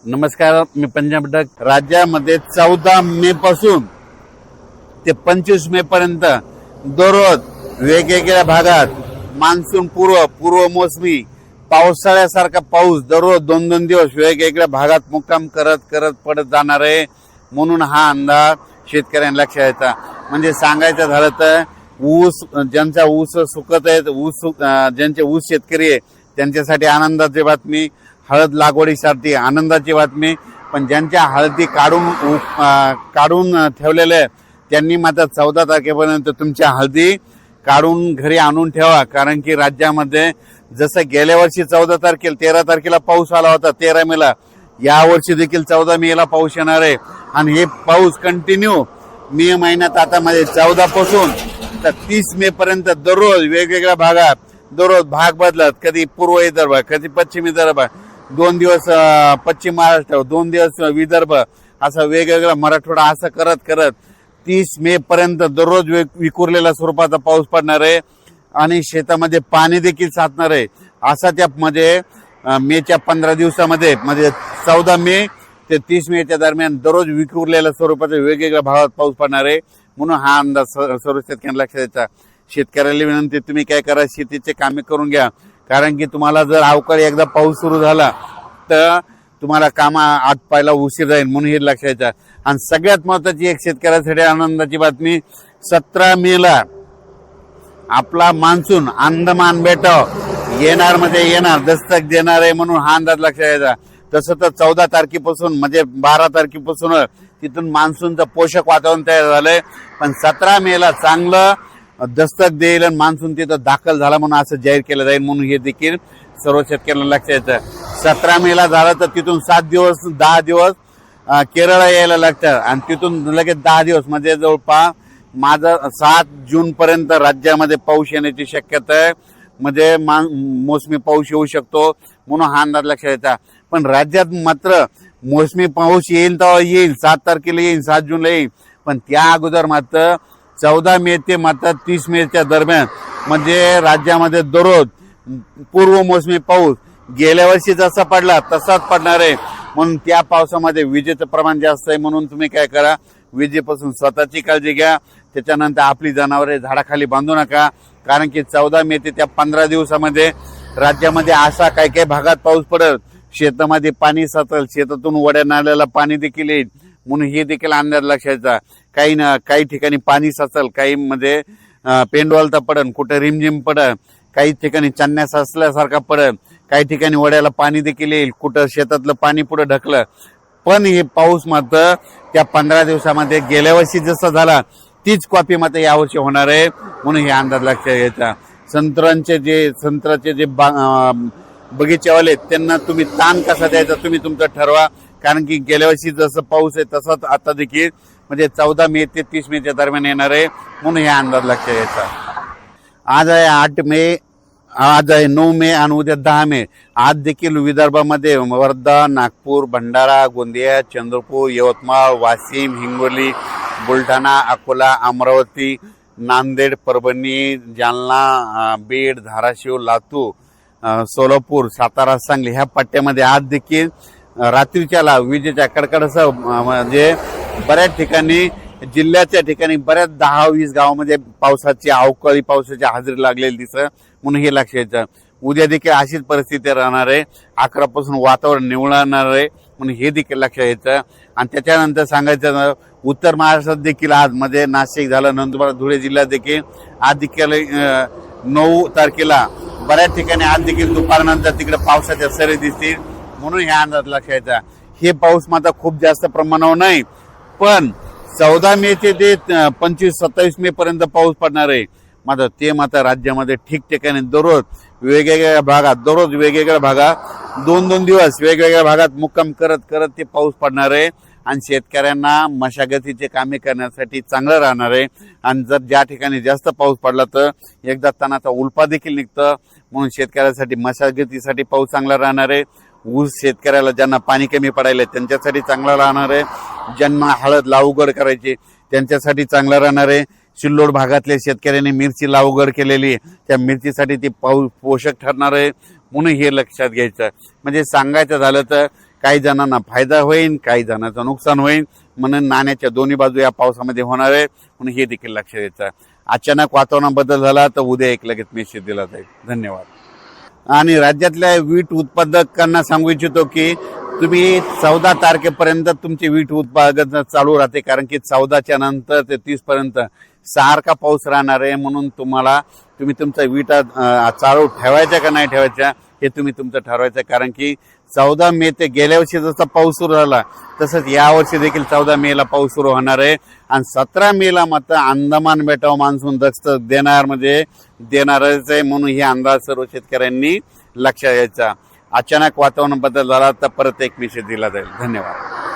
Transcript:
नमस्कार, मी पंजाब डक. राज्यामध्ये 14 मे पासून ते 25 मे पर्यंत दररोज वेगवेगळ्या भागात मान्सून पूर्व मोसमी पावसाळ्यासारखा पाऊस दररोज 2-2 दिवस वेगवेगळ्या भागात मुक्काम करत पडत जाणार आहे. म्हणून हा अंदाज शेतकऱ्यांना लक्षात यायचा. म्हणजे सांगायचं झालं तर ऊस ज्यांचा ऊस सुकत आहेत, ज्यांचे ऊस शेतकरी आहे त्यांच्यासाठी आनंदाची बातमी. हळद लागवडीसाठी आनंदाची बातमी. पण ज्यांच्या हळदी काढून ठेवलेल्या त्यांनी मात्र 14 तारखेपर्यंत तुमच्या हळदी काढून घरी आणून ठेवा. कारण की राज्यामध्ये जसं गेल्या वर्षी 14 तारखेला 13 तारखेला पाऊस आला होता 13 मेला, या वर्षी देखील 14 मेला पाऊस येणार आहे. आणि हे पाऊस कंटिन्यू मे महिन्यात आता मध्ये 14 पासून तर 30 मे पर्यंत दररोज वेगवेगळ्या भागात दररोज भाग बदलत. कधी पूर्व विदर्भ, कधी पश्चिम विदर्भ, 2 दिवस पश्चिम महाराष्ट्र, 2 दिवस विदर्भ, असं वेगवेगळा मराठवाडा, असं करत 30 मे पर्यंत दररोज विखुरलेल्या स्वरूपाचा पाऊस पडणार आहे. आणि शेतामध्ये पाणी देखील साचणार आहे. असा त्यामध्ये मेच्या 15 दिवसामध्ये म्हणजे 14 मे ते 30 मेच्या दरम्यान दररोज विखुरलेल्या स्वरूपाचा वेगवेगळ्या भागात पाऊस पडणार आहे. म्हणून हा अंदाज सर्व शेतकऱ्यांना लक्षात द्यायचा. शेतकऱ्याला विनंती, तुम्ही काय करा, शेतीचे कामे करून घ्या. कारण की तुम्हाला जर अवकाळी एकदा पाऊस सुरू झाला तर तुम्हाला कामा आटपायला उशीर जाईल. म्हणून हे लक्षात द्यायचं. आणि सगळ्यात महत्वाची एक शेतकऱ्यासाठी आनंदाची बातमी, 17 मेला आपला मान्सून अंदमान बेटावर येणार दस्तक देणार आहे. म्हणून हा अंदाज लक्षात द्यायचा. तसं तर 14 तारखेपासून म्हणजे 12 तारखेपासून तिथून मान्सूनचं पोषक वातावरण तयार झालंय. पण 17 मेला चांगलं दस्तक देईल आणि मान्सून तिथं दाखल झाला म्हणून असं जाहीर केलं जाईल. म्हणून हे देखील सर्व शेतकऱ्यांना लक्षात येतं. 17 मेला झालं तर तिथून 10 दिवस केरळ यायला लागतात. आणि तिथून लगेच 10 दिवस म्हणजे जवळपास माझं 7 जून पर्यंत राज्यामध्ये पाऊस येण्याची शक्यता आहे. म्हणजे मोसमी पाऊस येऊ शकतो. म्हणून हा अंदाज लक्षात येतात. पण राज्यात मात्र मोसमी पाऊस येईल तेव्हा येईल, 7 तारखेला येईल, 7 जूनला येईल. पण त्या अगोदर मात्र 14 मे ते मात्र 30 मेच्या दरम्यान म्हणजे राज्यामध्ये दररोज पूर्व मोसमी पाऊस गेल्या वर्षी जसा पडला तसाच पडणार आहे. म्हणून त्या पावसामध्ये विजेचं प्रमाण जास्त आहे. म्हणून तुम्ही काय करा, विजेपासून स्वतःची काळजी घ्या. त्याच्यानंतर आपली जनावरे झाडाखाली बांधू नका. कारण की 14 मे ते त्या 15 दिवसामध्ये राज्यामध्ये असा काही भागात पाऊस पडेल, शेतामध्ये पाणी साचेल, शेतातून वड्या नाल्याला पाणी देखील येईल. म्हणून हे देखील अंदाज लक्षायचा. काही ठिकाणी पाणी साचेल, काही मध्ये पेंडवालता पडेल, कुठे रिमझिम पडेल, काही ठिकाणी चन्या साचल्यासारखा पडेल, काही ठिकाणी वड्याला पाणी देखील येईल, कुठं शेतातलं पाणी पुढे ढकलं. पण हे पाऊस मात्र त्या 15 दिवसामध्ये गेल्या वर्षी जसा झाला तीच कॉपी मात्र यावर्षी होणार आहे. म्हणून हे अंदाज लक्षात घ्यायचा. संत्र्याचे जे बगीचेवाले त्यांना तुम्ही ताण कसा द्यायचा तुम्ही तुमचं ठरवा. कारण की गेल्या वर्षी जसं पाऊस आहे तसाच आता देखील म्हणजे 14 मे ते 30 मेच्या दरम्यान येणार आहे. म्हणून हे अंदाज लक्षात घ्यायचा. आज आहे 8 मे, आज आहे 9 मे आणि उद्या 10 मे. आज देखील विदर्भामध्ये वर्धा, नागपूर, भंडारा, गोंदिया, चंद्रपूर, यवतमाळ, वाशिम, हिंगोली, बुलढाणा, अकोला, अमरावती, नांदेड, परभणी, जालना, बीड, धाराशिव, लातूर, सोलापूर, सातारा, सांगली ह्या पट्ट्यामध्ये आज देखील रात्रीच्या विजेच्या कडकडासह म्हणजे बऱ्याच ठिकाणी जिल्ह्याच्या ठिकाणी बऱ्याच 10-20 गावामध्ये अवकाळी पावसाची हजेरी लागलेली दिसत. म्हणून हे लक्षात घ्यायचं. उद्या देखील अशीच परिस्थिती राहणार आहे. 11 पासून वातावरण निवळणार आहे. म्हणून हे देखील लक्षात घ्यायचं. आणि त्याच्यानंतर सांगायचं, उत्तर महाराष्ट्रात देखील आज मध्ये नाशिक झालं, नंदुरबार, धुळे जिल्ह्यात देखील आज देखील 9 तारखेला बऱ्याच ठिकाणी आज देखील दुपारनंतर तिकडे पावसाच्या सरी दिसतील. म्हणून ह्या अंदाज लक्षात घ्यायचा. हे पाऊस मात्र खूप जास्त प्रमाणावर नाही, पण 14 मे ते 25-27 मे पर्यंत पाऊस पडणार आहे. मात्र ते मात्र राज्यामध्ये ठिकठिकाणी दररोज वेगवेगळ्या भागात 2-2 दिवस वेगवेगळ्या भागात मुक्काम करत ते पाऊस पडणार आहे. आणि शेतकऱ्यांना मशागतीचे कामे करण्यासाठी चांगलं राहणार आहे. आणि जर ज्या ठिकाणी जास्त पाऊस पडला तर एकदा तणाचा उल्पा देखील निघतं. म्हणून शेतकऱ्यासाठी मशागतीसाठी पाऊस चांगला राहणार आहे. ऊस शेतकऱ्याला ज्यांना पाणी कमी पडायला त्याच्यासाठी चांगला राहणार आहे. ज्यांना हळद लागवड करायची त्यांच्यासाठी चांगला राहणार आहे. सिल्लोड भागातल्या शेतकऱ्यांनी मिरची लागवड केलेली त्या मिरचीसाठी ती पोषक ठरणार आहे. म्हणून हे लक्षात घ्यायचं. म्हणजे सांगायचं झालं तर काही जणांना फायदा होईल, काही जणांचं नुकसान होईल. म्हणून नाण्याच्या दोन्ही बाजू या पावसामध्ये होणार आहे, म्हणून हे देखील लक्षात घ्यायचं. अचानक वातावरणात बदल झाला तर उद्या एक लगेच मेसेज दिला जाईल. धन्यवाद. आणि राज्यातल्या वीट उत्पादकांना सांगू इच्छितो की तुम्ही 14 तारखेपर्यंत तुमचे वीट उत्पादन चालू राहते, कारण की 14च्या नंतर ते 30 पर्यंत सारखा पाऊस राहणार आहे. म्हणून तुम्ही तुमचा वीट चालू ठेवायचा का नाही ठेवायचा हे तुम्ही तुमचं ठरवायचं, कारण की 14 मे ते गेल्या वर्षी जसा पाऊस सुरू झाला तसंच यावर्षी देखील 14 मेला पाऊस सुरू होणार आहे. आणि 17 मेला मात्र अंदमान बेटावर मान्सून दस्त देणारच आहे. म्हणून हे अंदाज सर्व शेतकऱ्यांनी लक्षात घ्यायचा. अचानक वातावरण बदल झाला तर परत एक मेसेज दिला जाईल. धन्यवाद.